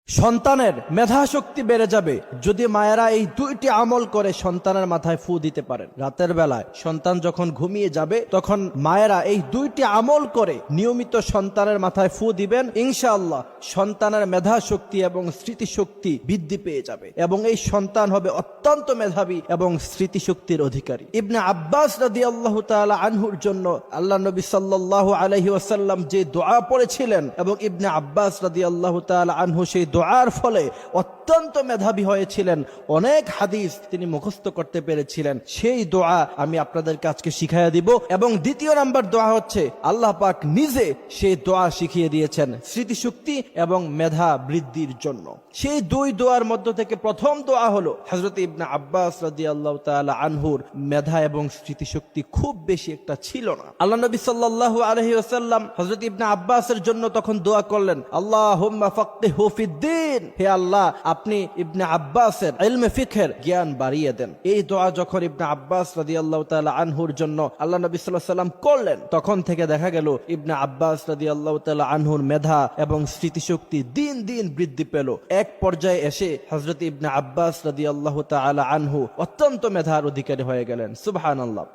সন্তানের মেধা শক্তি বেড়ে যাবে যদি মায়েরা এই দুইটি আমল করে সন্তানের মাথায় ফু দিতে পারেন। রাতের বেলায় সন্তান যখন ঘুমিয়ে যাবে তখন মায়েরা এই দুইটি আমল করে নিয়মিত সন্তানের মাথায় ফু দিবেন, ইনশাআল্লাহ সন্তানের মেধা শক্তি এবং স্মৃতিশক্তি বৃদ্ধি পেয়ে যাবে এবং এই সন্তান হবে অত্যন্ত মেধাবী এবং স্মৃতিশক্তির অধিকারী। ইবনে আব্বাস রাদিয়াল্লাহু তাআলা আনহুর জন্য আল্লাহ নবী সাল্লাল্লাহু আলাইহি ওয়াসাল্লাম যে দোয়া পড়েছিলেন এবং ইবনে আব্বাস রাদিয়াল্লাহু তাআলা আনহু সেই দোয়ার ফলে অত্যন্ত মেধাবী হয়েছিলেন, অনেক হাদিস তিনি মুখস্থ করতে পেরেছিলেন। সেই দোয়া আমি আপনাদের কাছে শিখাইয়া দিব এবং দ্বিতীয় নাম্বার দোয়া হচ্ছে আল্লাহ পাক নিজে সেই দোয়া শিখিয়ে দিয়েছেন স্মৃতিশক্তি এবং মেধা বৃদ্ধির জন্য। সেই দুই দোয়ার মধ্য থেকে প্রথম দোয়া হলো হযরত ইবনে আব্বাস রাদিয়াল্লাহু তাআলা আনহুর মেধা এবং স্মৃতিশক্তি খুব বেশি একটা ছিল না। আল্লাহ নবী সাল্লাল্লাহু আলাইহি ওয়াসাল্লাম হযরত ইবনে আব্বাসের জন্য তখন দোয়া করলেন, আল্লাহুম্মা ফাক্কিহু ফিদ্দীন, হে আল্লাহ আপনি ইবনে আব্বাসের ইলমে ফিকহের জ্ঞান বাড়িয়ে দেন। এই দোয়া যখন ইবনে আব্বাস রাদিয়াল্লাহু তাআলা আনহুর জন্য আল্লাহ নবী সাল্লাল্লাহু আলাইহি ওয়াসাল্লাম করলেন, তখন থেকে দেখা গেল ইবনে আব্বাস রাদিয়াল্লাহু তাআলা আনহুর মেধা এবং স্মৃতিশক্তি দিন দিন বৃদ্ধি পেল। এক পর্যায়ে এসে হযরত ইবনে আব্বাস রাদিয়াল্লাহু তাআলা আনহু অত্যন্ত মেধার অধিকারী হয়ে গেলেন। সুবহানাল্লাহ।